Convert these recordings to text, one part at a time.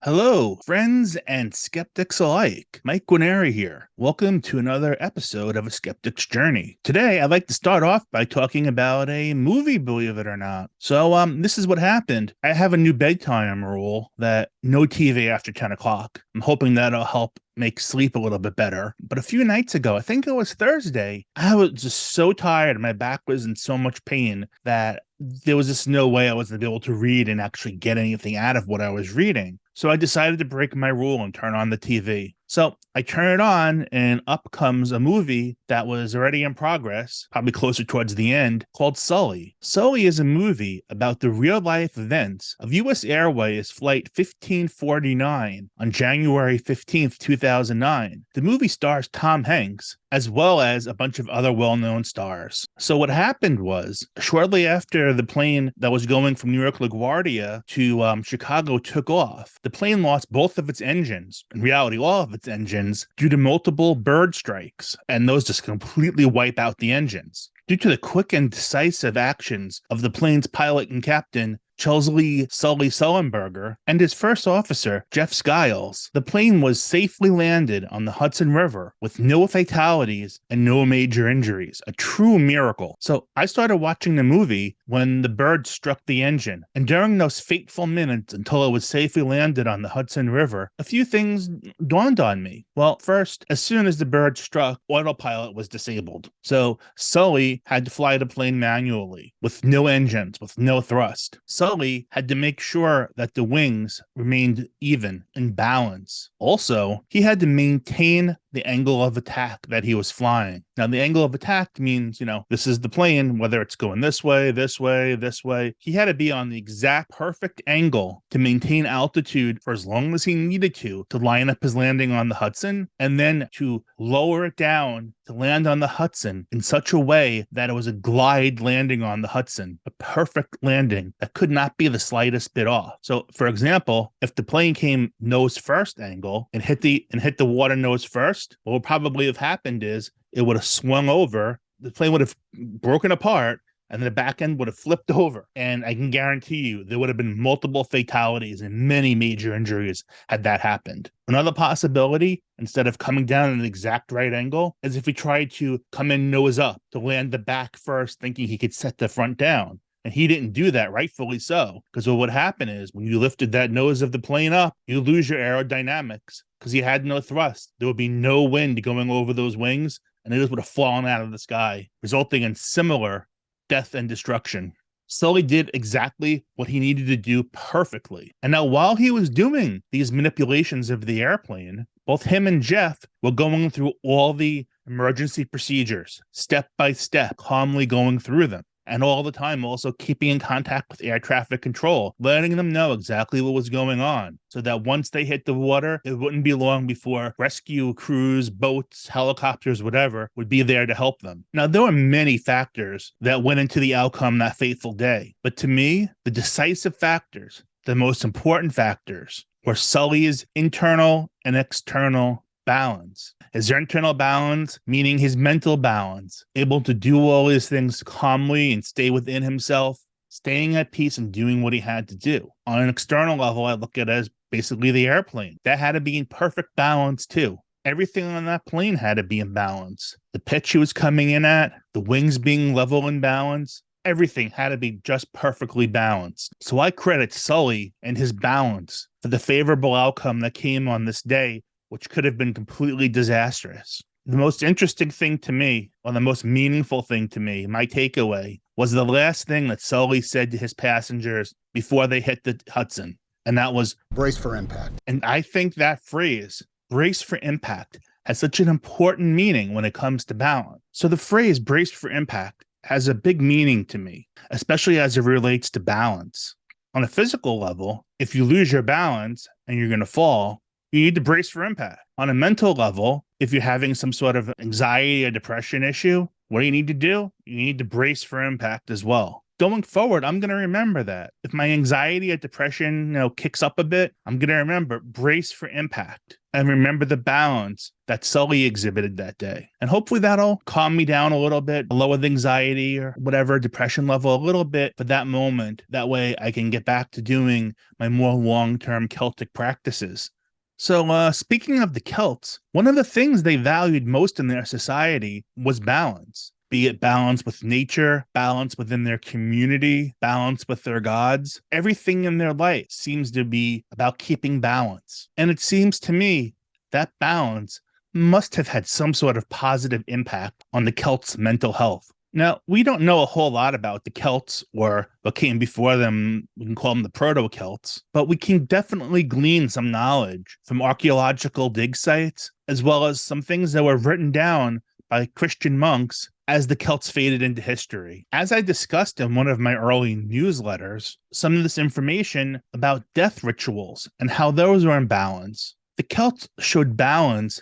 Hello, friends and skeptics alike. Mike Guarneri here. Welcome to another episode of A Skeptic's Journey. Today, I'd like to start off by talking about a movie, believe it or not. This is what happened. I have a new bedtime rule that no TV after 10 o'clock. I'm hoping that'll help make sleep a little bit better. But a few nights ago, I think it was Thursday, I was just so tired. My back was in so much pain that there was just no way I was going to be able to read and actually get anything out of what I was reading. So I decided to break my rule and turn on the TV. So I turn it on, and up comes a movie that was already in progress, probably closer towards the end, called Sully. Sully is a movie about the real-life events of U.S. Airways Flight 1549 on January 15th, 2009. The movie stars Tom Hanks, as well as a bunch of other well-known stars. So what happened was, shortly after the plane that was going from New York LaGuardia to Chicago took off, the plane lost both of its engines, in reality all of its engines, due to multiple bird strikes, and those just completely wipe out the engines. Due to the quick and decisive actions of the plane's pilot and captain, Chesley Sully Sullenberger, and his first officer, Jeff Skiles, the plane was safely landed on the Hudson River with no fatalities and no major injuries. A true miracle. So I started watching the movie when the bird struck the engine, and during those fateful minutes until it was safely landed on the Hudson River, a few things dawned on me. Well, first, as soon as the bird struck, autopilot was disabled. So Sully had to fly the plane manually, with no engines, with no thrust. Sully had to make sure that the wings remained even in balance. Also, he had to maintain the angle of attack that he was flying. Now, the angle of attack means, this is the plane, whether it's going this way, this way, this way. He had to be on the exact perfect angle to maintain altitude for as long as he needed to line up his landing on the Hudson, and then to lower it down to land on the Hudson in such a way that it was a glide landing on the Hudson, a perfect landing that could not be the slightest bit off. So, for example, if the plane came nose first angle and hit the water nose first, what would probably have happened is it would have swung over, the plane would have broken apart, and the back end would have flipped over. And I can guarantee you there would have been multiple fatalities and many major injuries had that happened. Another possibility, instead of coming down at an exact right angle, is if he tried to come in nose up to land the back first, thinking he could set the front down. And he didn't do that, rightfully so, because what would happen is when you lifted that nose of the plane up, you lose your aerodynamics because he had no thrust. There would be no wind going over those wings, and it just would have fallen out of the sky, resulting in similar death and destruction. Sully did exactly what he needed to do perfectly. And now while he was doing these manipulations of the airplane, both him and Jeff were going through all the emergency procedures, step by step, calmly going through them. And all the time also keeping in contact with air traffic control, letting them know exactly what was going on, so that once they hit the water, it wouldn't be long before rescue crews, boats, helicopters, whatever, would be there to help them. Now, there were many factors that went into the outcome that fateful day, but to me, the decisive factors, the most important factors, were Sully's internal and external balance. His internal balance, meaning his mental balance, able to do all his things calmly and stay within himself, staying at peace and doing what he had to do. On an external level, I look at it as basically the airplane. That had to be in perfect balance too. Everything on that plane had to be in balance. The pitch he was coming in at, the wings being level and balanced, everything had to be just perfectly balanced. So I credit Sully and his balance for the favorable outcome that came on this day, which could have been completely disastrous. The most interesting thing to me, or the most meaningful thing to me, my takeaway, was the last thing that Sully said to his passengers before they hit the Hudson, and that was, "Brace for impact." And I think that phrase, brace for impact, has such an important meaning when it comes to balance. So the phrase brace for impact has a big meaning to me, especially as it relates to balance. On a physical level, if you lose your balance and you're going to fall, you need to brace for impact. On a mental level, if you're having some sort of anxiety or depression issue, what do you need to do? You need to brace for impact as well. Going forward, I'm going to remember that. If my anxiety or depression, kicks up a bit, I'm going to remember brace for impact. and remember the balance that Sully exhibited that day. And hopefully that'll calm me down a little bit, lower the anxiety or whatever, depression level a little bit for that moment. That way I can get back to doing my more long-term Celtic practices. So speaking of the Celts, one of the things they valued most in their society was balance. Be it balance with nature, balance within their community, balance with their gods. Everything in their life seems to be about keeping balance. And it seems to me that balance must have had some sort of positive impact on the Celts' mental health. Now, we don't know a whole lot about the Celts or what came before them. We can call them the Proto-Celts, but we can definitely glean some knowledge from archaeological dig sites, as well as some things that were written down by Christian monks as the Celts faded into history. As I discussed in one of my early newsletters, some of this information about death rituals and how those were in balance. The Celts showed balance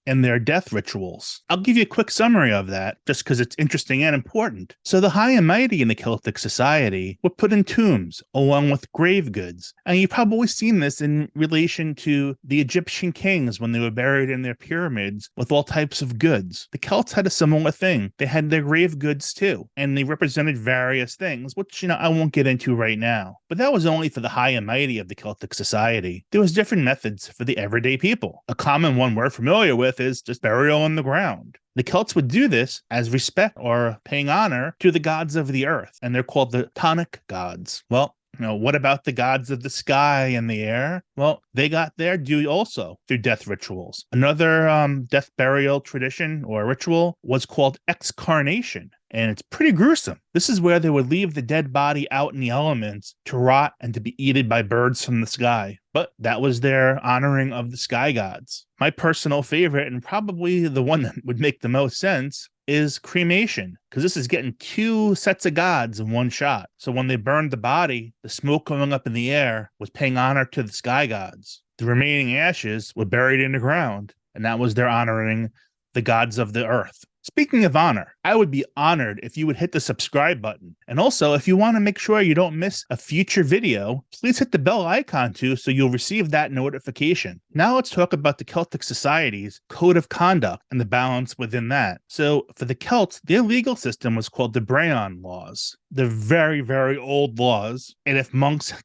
in their death rituals. I'll give you a quick summary of that just because it's interesting and important. So the high and mighty in the Celtic society were put in tombs along with grave goods. And you've probably seen this in relation to the Egyptian kings when they were buried in their pyramids with all types of goods. The Celts had a similar thing. They had their grave goods too, and they represented various things, which, I won't get into right now. But that was only for the high and mighty of the Celtic society. There was different methods for the everyday people. A common one we're familiar with is just burial in the ground. The Celts would do this as respect or paying honor to the gods of the earth, and they're called the tonic gods. Well, what about the gods of the sky and the air? Well, they got their due also through death rituals. Another death burial tradition or ritual was called excarnation, and it's pretty gruesome. This is where they would leave the dead body out in the elements to rot and to be eaten by birds from the sky. But that was their honoring of the sky gods. My personal favorite, and probably the one that would make the most sense, is cremation, because this is getting two sets of gods in one shot. So when they burned the body, the smoke going up in the air was paying honor to the sky gods. The remaining ashes were buried in the ground, and that was their honoring the gods of the earth. Speaking of honor, I would be honored if you would hit the subscribe button. And also, if you want to make sure you don't miss a future video, please hit the bell icon too so you'll receive that notification. Now let's talk about the Celtic society's code of conduct and the balance within that. So for the Celts, their legal system was called the Brehon laws. They're very, very old laws. And if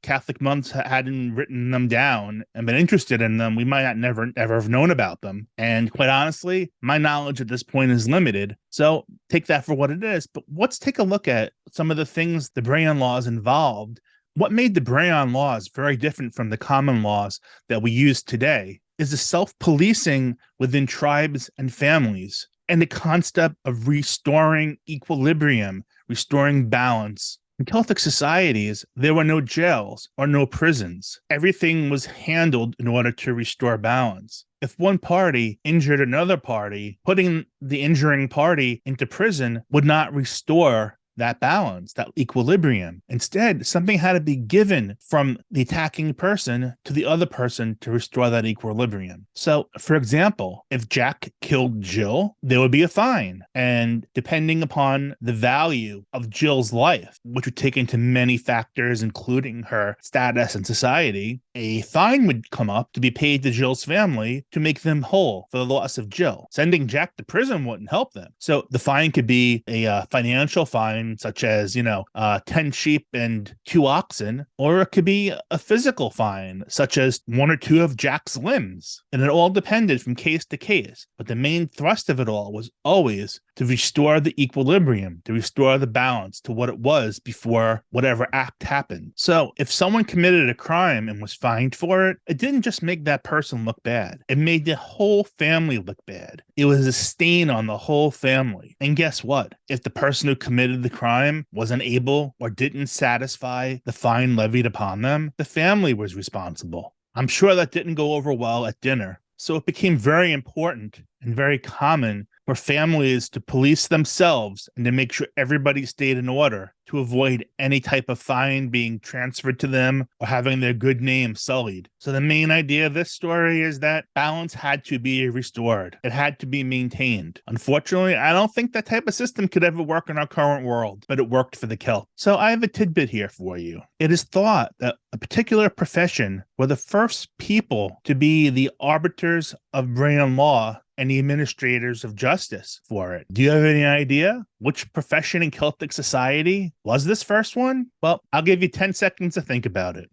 Catholic monks hadn't written them down and been interested in them, we might not never ever have known about them. And quite honestly, my knowledge at this point is limited. So take that for what it is. But let's take a look at some of the things the Brehon laws involved. What made the Brehon laws very different from the common laws that we use today is the self-policing within tribes and families and the concept of restoring equilibrium, restoring balance. In Celtic societies, there were no jails or no prisons. Everything was handled in order to restore balance. If one party injured another party, putting the injuring party into prison would not restore that balance, that equilibrium. Instead, something had to be given from the attacking person to the other person to restore that equilibrium. So, for example, if Jack killed Jill, there would be a fine. And depending upon the value of Jill's life, which would take into many factors, including her status in society, a fine would come up to be paid to Jill's family to make them whole for the loss of Jill. Sending Jack to prison wouldn't help them. So the fine could be a financial fine, such as, 10 sheep and 2 oxen, or it could be a physical fine, such as 1 or 2 of Jack's limbs. And it all depended from case to case. But the main thrust of it all was always to restore the equilibrium, to restore the balance to what it was before whatever act happened. So if someone committed a crime and was fined for it, it didn't just make that person look bad. It made the whole family look bad. It was a stain on the whole family. And guess what? If the person who committed the crime wasn't able or didn't satisfy the fine levied upon them, the family was responsible. I'm sure that didn't go over well at dinner. So it became very important and very common for families to police themselves and to make sure everybody stayed in order, to avoid any type of fine being transferred to them or having their good name sullied. So the main idea of this story is that balance had to be restored. It had to be maintained. Unfortunately, I don't think that type of system could ever work in our current world, but it worked for the Celts. So I have a tidbit here for you. It is thought that a particular profession were the first people to be the arbiters of Brehon law and the administrators of justice for it. Do you have any idea which profession in Celtic society was this first one? Well, I'll give you 10 seconds to think about it.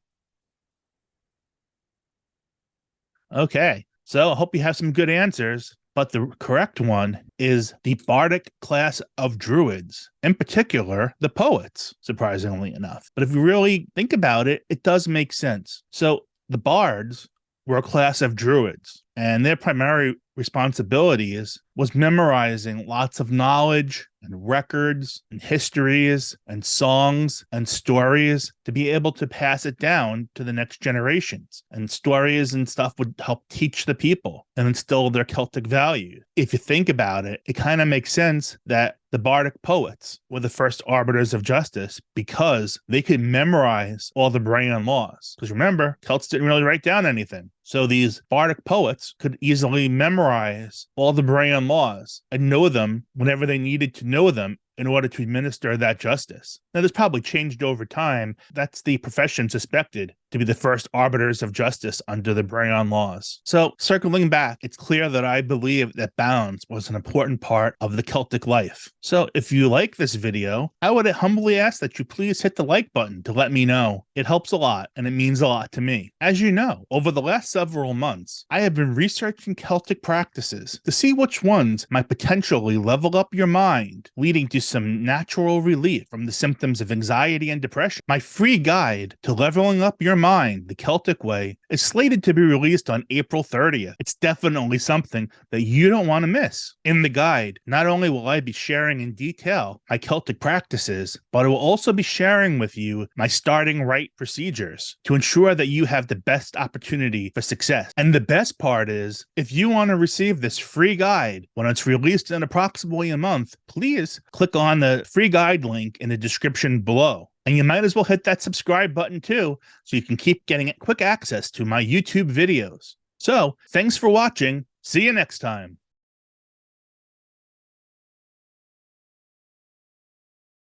Okay, so I hope you have some good answers, but the correct one is the bardic class of druids, in particular, the poets, surprisingly enough. But if you really think about it, it does make sense. So the bards were a class of druids, and their primary responsibilities was memorizing lots of knowledge and records and histories and songs and stories to be able to pass it down to the next generations. And stories and stuff would help teach the people and instill their Celtic values. If you think about it, it kind of makes sense that the bardic poets were the first arbiters of justice because they could memorize all the Brehon laws. Because remember, Celts didn't really write down anything. So these bardic poets could easily memorize all the Brehon laws and know them whenever they needed to know them in order to administer that justice. Now, this probably changed over time. That's the profession suspected to be the first arbiters of justice under the Brehon laws. So, circling back, it's clear that I believe that balance was an important part of the Celtic life. So, if you like this video, I would humbly ask that you please hit the like button to let me know. It helps a lot, and it means a lot to me. As you know, over the last several months, I have been researching Celtic practices to see which ones might potentially level up your mind, leading to some natural relief from the symptoms of anxiety and depression. My free guide to leveling up your mind the Celtic way is slated to be released on April 30th. It's definitely something that you don't want to miss. In the guide, not only will I be sharing in detail my Celtic practices, but I will also be sharing with you my starting right procedures to ensure that you have the best opportunity for success. And the best part is, if you want to receive this free guide when it's released in approximately a month, please click on the free guide link in the description below. And you might as well hit that subscribe button too, so you can keep getting quick access to my YouTube videos. So, thanks for watching. See you next time.